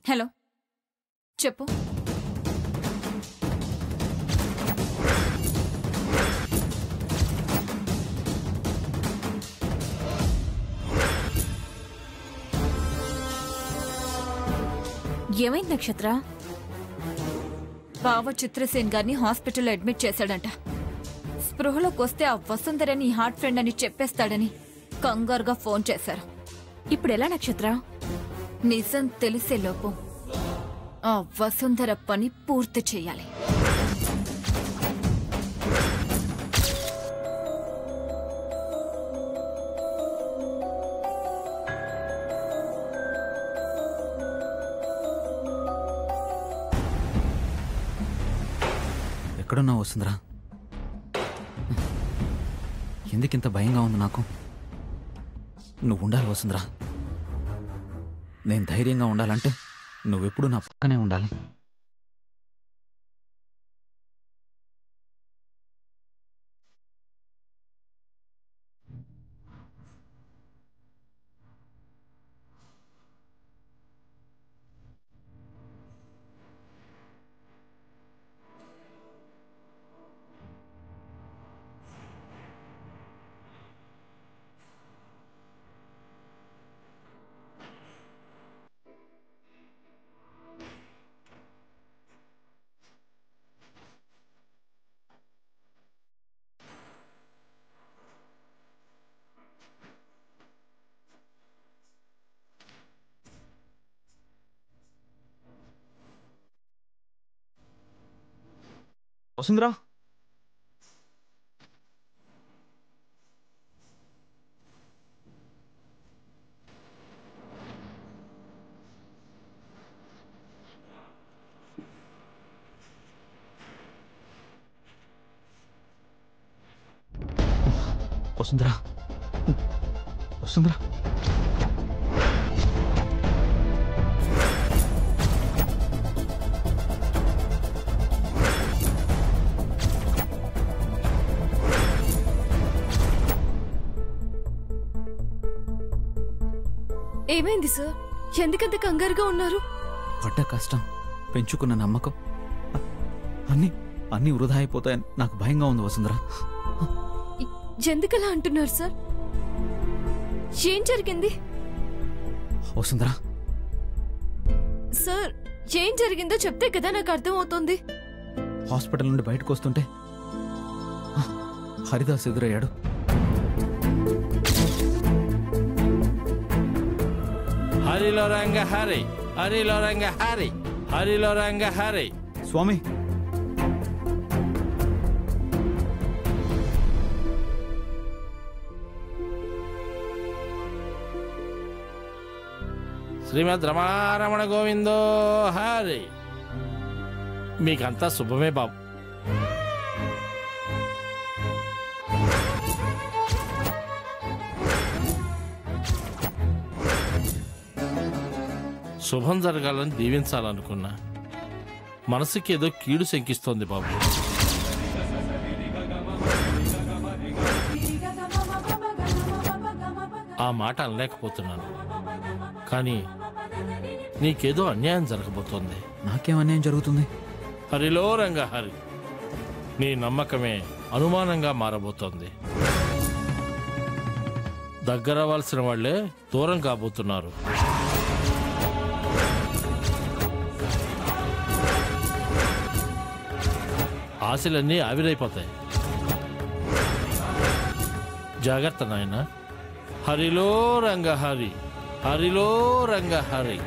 Hello చెప్పు. ఏమైంది నక్షత్ర? బావ చిత్రసేన్ గారిని హాస్పిటల్లో అడ్మిట్ చేశాడంట. స్పృహలోకి వస్తే ఆ వసుంధరని హార్ట్ ఫ్రెండ్ అని చెప్పేస్తాడని కంగారుగా ఫోన్ చేశారు. ఇప్పుడు ఎలా నక్షత్ర? నిజం తెలిసే లోపు ఆ వసుంధర పని పూర్తి చేయాలి. ఎక్కడున్నావు వసుంధరా? ఎందుకింత భయంగా ఉంది నాకు? నువ్వు ఉండాలి వసుంధరా. నేను ధైర్యంగా ఉండాలంటే నువ్వెప్పుడు నా పక్కనే ఉండాలి. వసుంధరా, వసుంధరా, వసుంధరా. ఏమైంది సార్? ఎందుకంత కంగారుగా ఉన్నారు? పడ్డ కష్టం, పెంచుకున్న నమ్మకం అన్నీ వృధా అయిపోతాయని నాకు భయంగా ఉంది వసుంధరా. ఎందుకలా అంటున్నారు సార్? ఏం జరిగింది వసుంధరా? సార్ ఏం జరిగిందో చెప్తే కదా నాకు అర్థమవుతుంది. హాస్పిటల్ నుండి బయటకు వస్తుంటే హరిదాస్ ఎదురయ్యాడు. హరిలో రంగ హరి, హరిలో రంగ హరి, హరిలో రంగ హరి. స్వామి, శ్రీమద్ రమారమణ గోవిందో హరి. మీకంతా శుభమే బాబు. శుభం జరగాలని దీవించాలనుకున్నా, మనసుకి ఏదో కీడు శంకిస్తోంది బాబు. ఆ మాట అనలేకపోతున్నాను, కానీ నీకేదో అన్యాయం జరగబోతోంది. నాకేం అన్యాయం జరుగుతుంది? హరిలో రంగ హరి, నీ నమ్మకమే అనుమానంగా మారబోతోంది. దగ్గరవలసిన వాళ్లే దూరం కాబోతున్నారు. ఆశలన్నీ ఆవిరైపోతాయి. జాగ్రత్త నాయన. హరిలో రంగ హరి, హరిలో రంగ హరి,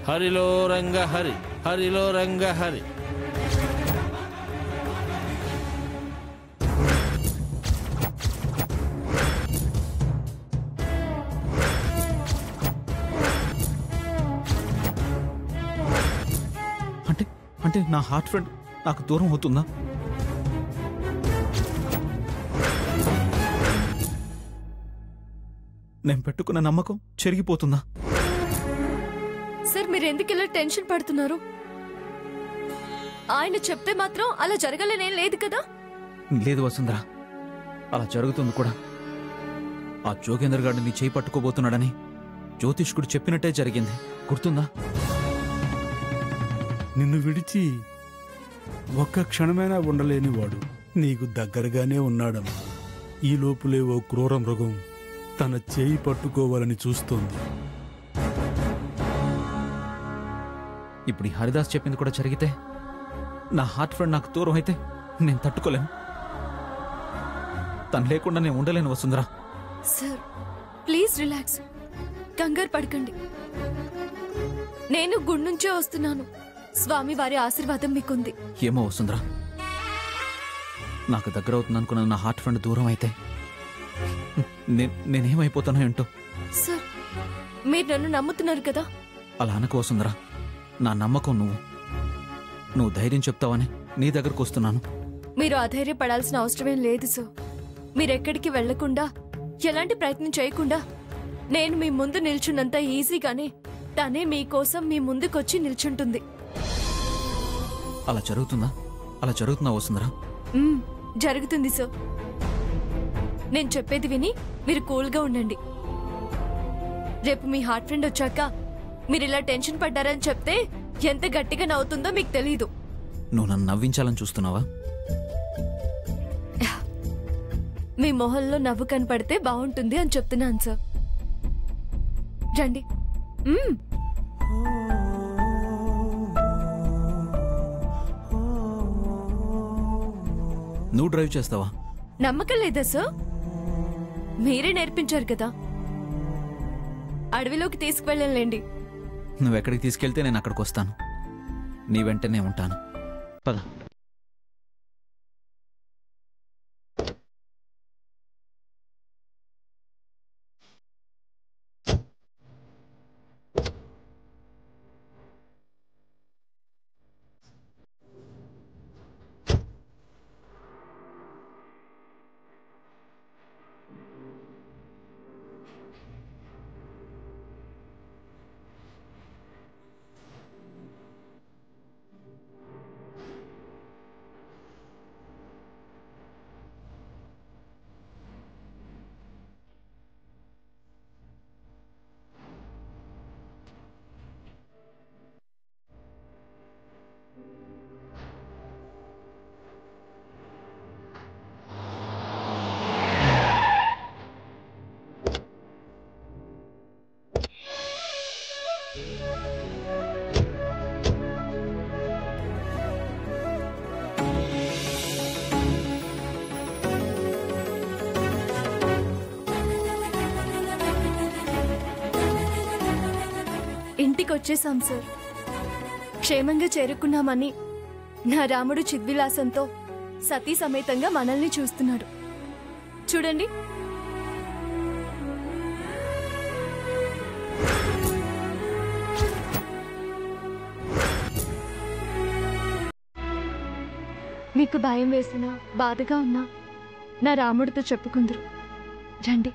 హరిలో రంగ హరి, హరిలో రంగ హరి. అంటే నా హార్ట్ ఫ్రెండ్ నాకు దూరం అవుతుందా? నేను పెట్టుకున్న నమ్మకం చెరిగిపోతుందా? సార్ మీరు ఎందుకు ఇలా టెన్షన్ పడుతున్నారు? ఆయన చెప్తే మాత్రం అలా జరగాలనేం లేదు కదా? లేదు వసుంధరా, అలా జరుగుతుంది కూడా. ఆ జోగేందర్ గారిని నీ చేయి పట్టుకోబోతున్నాడని జ్యోతిష్కుడు చెప్పినట్టే జరిగింది, గుర్తుందా? నిన్ను విడిచి ఒక్క క్షణమైనా ఉండలేనివాడు నీకు దగ్గరగానే ఉన్నాడమ్మా. ఈ లోపులే ఓ క్రూర మృగం తన చేయి పట్టుకోవాలని చూస్తోంది. ఇప్పుడు ఈ హరిదాస్ చెప్పింది కూడా జరిగితే, నా హార్ట్ ఫ్రెండ్ నాకు దూరం అయితే నేను తట్టుకోలేను. తను లేకుండా నేను ఉండలేను వసుంధరా. సార్ ప్లీజ్ రిలాక్స్, కంగారు పడకండి. నేను గుడి నుంచే వస్తున్నాను. స్వామి వారి ఆశీర్వాదం మీకుంది. ఏమో వసుంధరా, నాకు దగ్గర అవుతుంది అనుకున్న నా హార్ట్ ఫ్రెండ్ దూరం అయితే నేనేమైపోతానో ఏంటో. సార్ మీరు నన్ను నమ్ముతున్నారు కదా? అలా అనకు వసుంధరా. నా నమ్మకం నువ్వు ధైర్యం చెప్తావని నీ దగ్గరకు వస్తున్నాను. మీరు అధైర్యపడాల్సిన అవసరమేం లేదు సార్. మీరెక్కడికి వెళ్లకుండా, ఎలాంటి ప్రయత్నం చేయకుండా నేను మీ ముందు నిల్చున్నంత ఈజీగానే తనే మీకోసం మీ ముందుకొచ్చి నిల్చుంటుంది. అలా జరుగుతుందా వసుంధరా? జరుగుతుంది సార్. నేను చెప్పేది విని మీరు కూల్గా ఉండండి. రేపు మీ హార్ట్ ఫ్రెండ్ వచ్చాక మీరు ఇలా టెన్షన్ పడ్డారని చెప్తే ఎంత గట్టిగా నవ్వుతుందో మీకు తెలీదు. నువ్వు నన్ను నవ్వించాలని చూస్తున్నావా? మీ మొహంలో నవ్వు కనపడితే బాగుంటుంది అని చెప్తున్నాను సార్. రండి. నువ్వు డ్రైవ్ చేస్తావా? నమ్మకం లేదా సార్? మీరే నేర్పించారు కదా. అడవిలోకి తీసుకువెళ్ళండి. నువ్వెక్కడికి తీసుకెళ్తే నేను అక్కడికి వస్తాను. నీ వెంటనే ఉంటాను. పద. ఇంటికొచ్చేసాం సార్. క్షేమంగా చేరుకున్నామని నా రాముడు చిద్విలాసంతో సతీ సమేతంగా మనల్ని చూస్తున్నాడు. చూడండి. మీకు భయం వేసినా, బాధగా ఉన్నా నా రాముడితో చెప్పుకుందరు. రండి.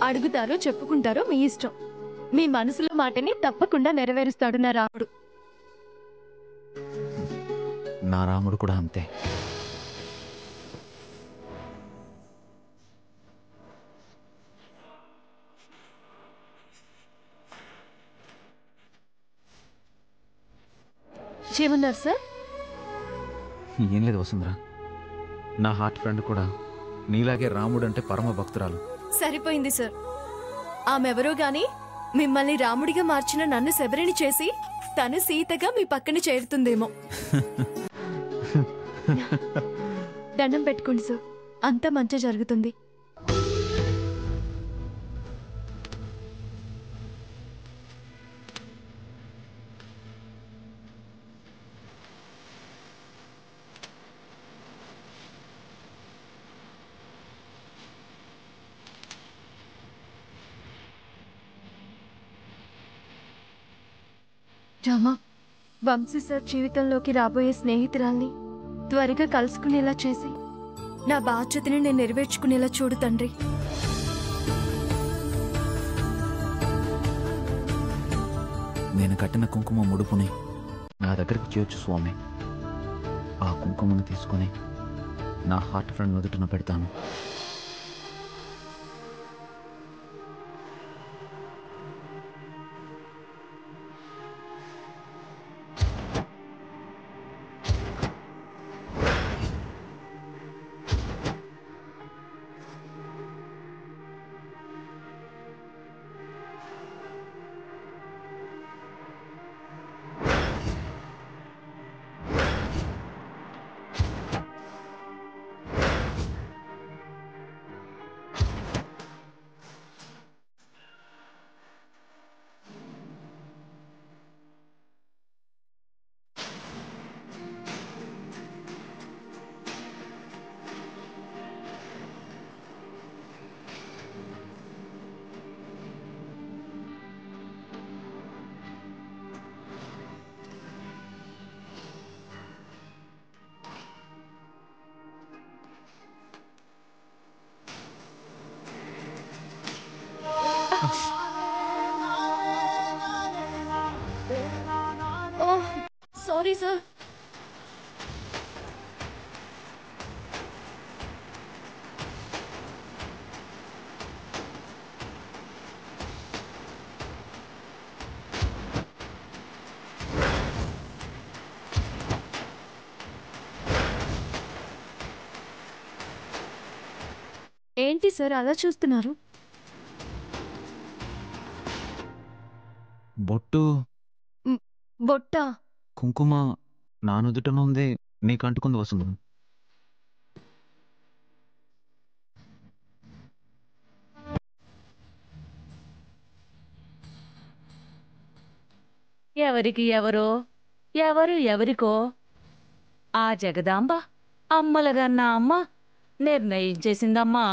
అడుగుతారో చెప్పుకుంటారో మీ ఇష్టం. మీ మనసులో మాటని తప్పకుండా నెరవేరుస్తాడు నా రాముడు. నా రాముడు కూడా అంతే. ఏమన్నారు సార్? ఏం లేదు వసుంధరా. నా హార్ట్ ఫ్రెండ్ కూడా నీలాగే రాముడు అంటే పరమ భక్తురాలు. సరిపోయింది సార్. ఆమెవరో గాని మిమ్మల్ని రాముడిగా మార్చిన నన్ను శబరిని చేసి తను సీతగా మీ పక్కన చేరుతుందేమో. దండం పెట్టుకోండి సార్, అంతా మంచి జరుగుతుంది. రామా, వంశీ సార్ జీవితంలోకి రాబోయే స్నేహితురాల్ని త్వరగా కలుసుకునేలా చేసి నా బాధ్యతని నేను నెరవేర్చుకునేలా చూడు తండ్రి. నేను కట్టిన కుంకుమ ముడుపుని నా దగ్గరికి చేర్చు స్వామి. ఆ కుంకుమను తీసుకొని నా హార్ట్ ఫ్రెండ్ నుదుటిన పెడతాను. Sorry sir. ఏంటి సార్ అలా చూస్తున్నారు? బొట్టా? కుంకుమ నా నుదుటన ఉంది, నీకు అంటుకుంది వసుంధర. ఎవరికి ఎవరో ఎవరు ఎవరికో ఆ జగదాంబ అమ్మలగన్న అమ్మ నిర్ణయించేసిందమ్మా.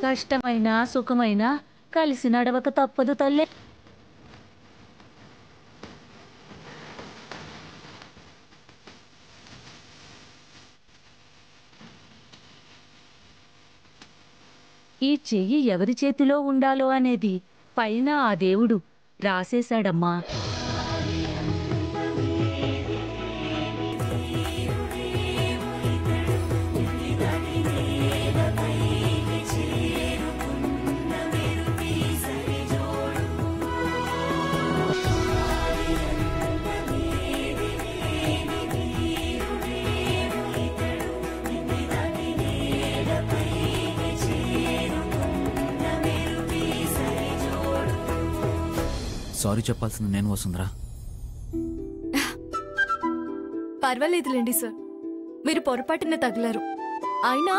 కష్టమైన సుఖమైన కలిసి నడవక తప్పదు తల్లే. ఈ చెయ్యి ఎవరి చేతిలో ఉండాలో అనేది పైన ఆ దేవుడు రాసేశాడమ్మా. సారీ చెప్పాల్సింది నేను వసుంధర. పర్వాలేదులేండి సార్, మీరు పొరపాటున తగిలారు. అయినా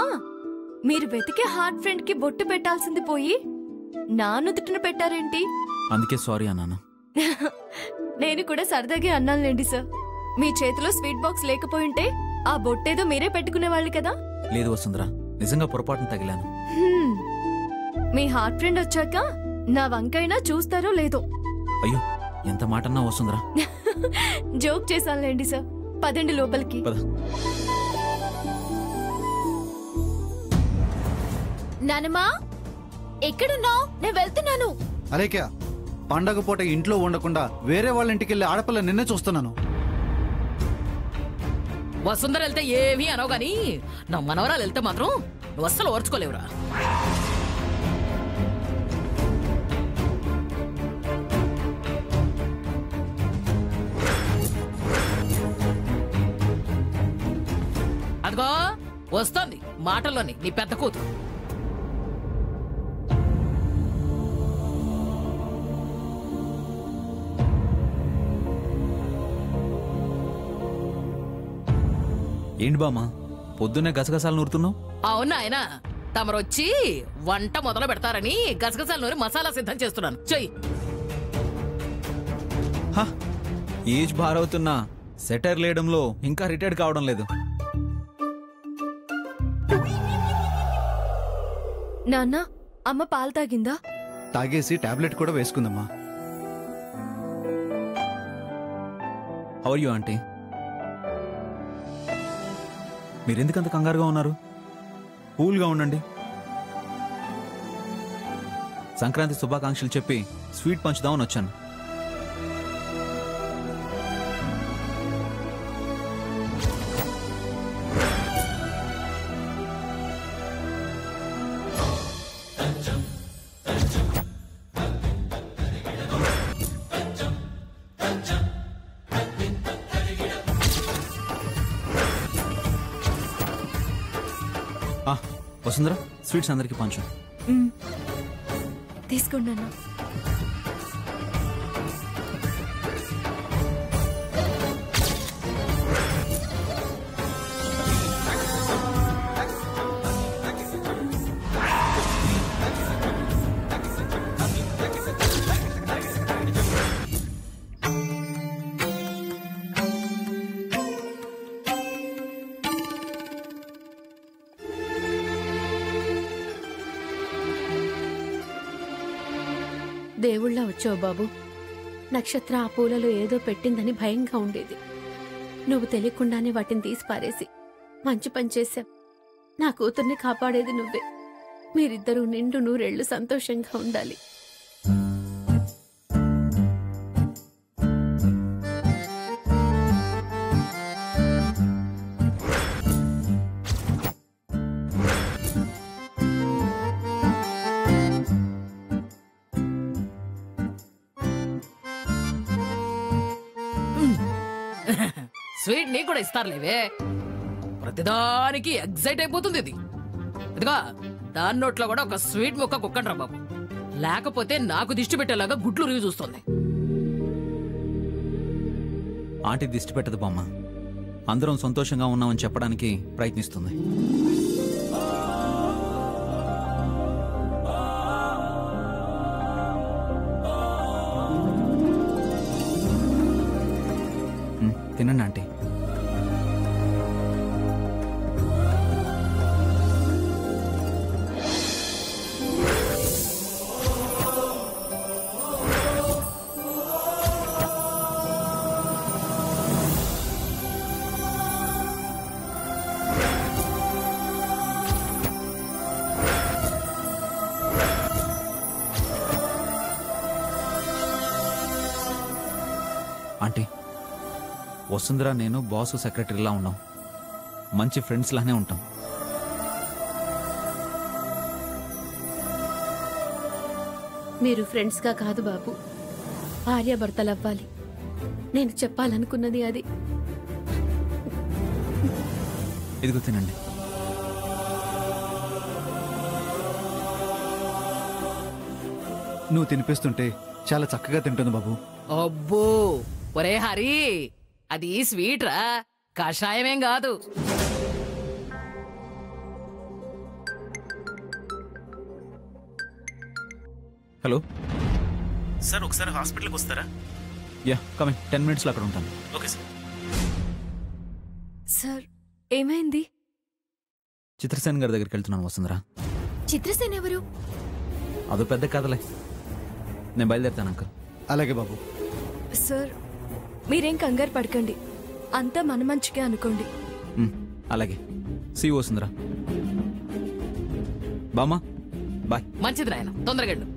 మీరు వెతికే హార్ట్ ఫ్రెండ్ కి బొట్టు పెట్టాల్సింది పోయి నా నుదుటిన పెట్టారేంటి? అందుకే సారీ అన్నాను. నేను కూడా సరదాగా అన్నానులేండి సార్. మీ చేతిలో స్వీట్ బాక్స్ లేకపోయింటే ఆ బొట్టేదో మీరే పెట్టుకునేవాళ్ళు కదా. లేదు వసుంధర, నిజంగా పొరపాటున తగిలాను. మీ హార్ట్ ఫ్రెండ్ వచ్చాక నా వంకైనా చూస్తారో లేదో. అయ్యో, ఎంత మాట అన్నా వసుంధర. Joke చేశానులేండి sir. పదండి లోపలికి. నానమ్మా, ఎక్కడున్నావు? నేను వెళ్తున్నాను. అరేక్యా, పండగ పూట ఇంట్లో ఉండకుండా వేరే వాళ్ళ ఇంటికి వెళ్ళి ఆడపిల్ల నిన్నే చూస్తున్నాను. వసుంధర వెళ్తే ఏమీ అనవు గాని నా మనవరాలు వెళ్తే మాత్రం నువ్వు అస్సలు ఓర్చుకోలేవురా. అదిగో వస్తోంది మాటల్లోని నీ పెద్ద కూతురు. ఏంటి బామ్మా, పొద్దున్నే గసగసాలు నూరుతున్నావు? అవునా ఆయన తమరొచ్చి వంట మొదలు పెడతారని గసగసాలు నూరి మసాలా సిద్ధం చేస్తున్నాను. చెయ్యి. ఏజ్ భారవుతున్నా సెటర్ లేయడంలో ఇంకా రిటైర్డ్ కావడం లేదు. నాన్న, అమ్మ పాలు తాగిందా? తాగేసి టాబ్లెట్ కూడా వేసుకుందమ్మా. How are you aunty? మీరెందుకంత కంగారుగా ఉన్నారు? కూల్గా ఉండండి. సంక్రాంతి శుభాకాంక్షలు చెప్పి స్వీట్ పంచుదామని వచ్చాను. వసుంధర, స్వీట్స్ అందరికి పంచు. తీసుకోండి అన్న. దేవుళ్ళ వచ్చావు బాబు. నక్షత్ర ఆ పూలలో ఏదో పెట్టిందని భయంగా ఉండేది. నువ్వు తెలియకుండానే వాటిని తీసి పారేసి మంచి పని చేశావు. నా కూతుర్ని కాపాడేది నువ్వే. మీరిద్దరూ నిండు నూరేళ్లు సంతోషంగా ఉండాలి. స్వీట్ నీకు కూడా ఇస్తారులేవే. ప్రతిదానికి ఎగ్జైట్ అయిపోతుంది ఇది. ఇదిగా దాని నోట్లో కూడా ఒక స్వీట్ ముక్క కుక్కండ్రా బాబు. లేకపోతే నాకు దిష్టి పెట్టేలాగా గుడ్లు రివ్యూ చూస్తుంది. ఆంటీ దిష్టి పెట్టదు బామ్మ. అందరం సంతోషంగా ఉన్నామని చెప్పడానికి ప్రయత్నిస్తుంది. తినండి ఆంటీ. ఆంటీ, వసుంధర నేను బాసు సెక్రటరీలా ఉన్నాం. మంచి ఫ్రెండ్స్ లానే ఉంటాం. మీరు ఫ్రెండ్స్గా కాదు బాబు, భార్యాభర్తలవ్వాలి. నేను చెప్పాలనుకున్నది అది. ఇదిగో తినండి. నువ్వు తినిపిస్తుంటే చాలా చక్కగా తింటుంది బాబు. అబ్బో ఒరే హరి, అది స్వీట్ రా, కషాయమేం కాదు. హలో సార్, ఒకసారి హాస్పిటల్కి వస్తారా? Yeah, coming. 10 minutesలో అక్కడ ఉంటాను. Okay sir. సార్ ఏమైంది? చిత్రసేన్ గారి దగ్గరికి వెళ్తున్నాను వసుంధర. చిత్రసేన్ ఎవరు? అదో పెద్ద కథలే. నేను బయలుదేరుతాను అంకుల్. అలాగే బాబు. సార్ మీరేం కంగారు పడకండి, అంతా మన మంచిగా అనుకోండి. అలాగే. సీ వసుంధర. బామ్మా బాయ్. మంచిది నాయన, తొందరగా వెళ్ళు.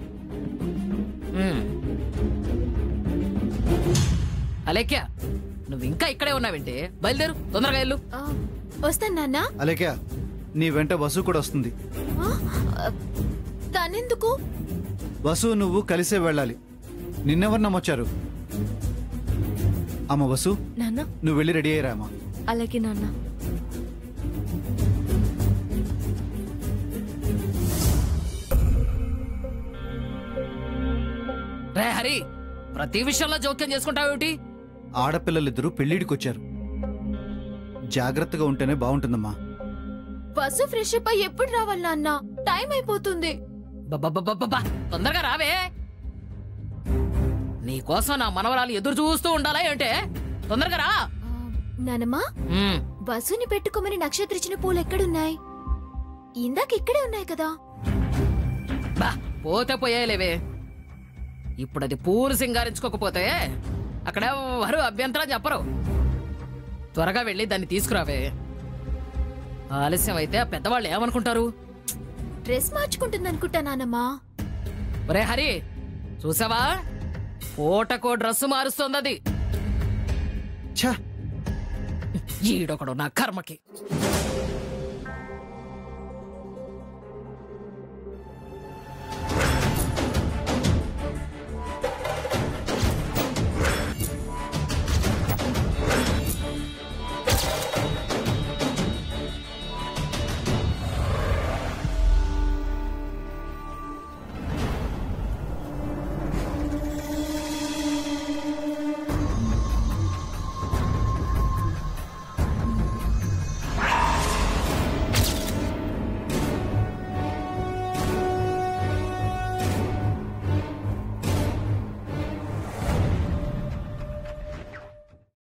అలేఖ్య, నువ్వు ఇంకా ఇక్కడే ఉన్నావేంటి? బయలుదేరు, తొందరగా వెళ్ళు. వస్తాను నాన్న. అలాగే నీ వెంట వసు కూడా వస్తుంది. తనెందుకు? వసు నువ్వు కలిసే వెళ్ళాలి. నిన్నెవరు నమ్మొచ్చారు? అమ్మ వసు, నాన్న నువ్వు వెళ్ళి రెడీ అయ్యారా అమ్మా? అలాగే నాన్న. రే హరి, ప్రతి విషయంలో జోక్యం చేసుకుంటావేమిటి? ఆడపిల్లలిద్దరూ పెళ్లిడికొచ్చారు. జాగ్రత్తగా ఉంటేనే బాగుంటుందమ్మా. బస్సు ఫ్రెష్ అప్ అయ్యి ఎప్పుడు రావాలి నాన్న? టైం అయిపోతుంది. బబ్బబ్బబ్బబ్బా, తొందరగా రావే. నీకోసం నా మనవరాలు ఎదురు చూస్తూ ఉండాలా ఏంటే? తొందరగా రా. నానమ్మా, బస్సుని పెట్టుకోమని నక్షత్ర ఇచ్చిన పూలు ఎక్కడున్నాయి? ఇందాక ఇక్కడే ఉన్నాయి కదా. బా, పోతే పోయేలేవే. ఇప్పుడు అది పూలు సింగారించుకోకపోతే అక్కడ ఎవరు అభ్యంతరం చెప్పరు. త్వరగా వెళ్ళి దాన్ని తీసుకురావే. ఆలస్యం అయితే ఆ పెద్దవాళ్ళు ఏమనుకుంటారు? డ్రెస్ మార్చుకుంటుంది అనుకుంటా నానమ్మా. ఒరే హరి, చూసావా? పూటకో డ్రెస్సు మారుస్తోంది. ఛ! ఈడొకడు నా కర్మకి.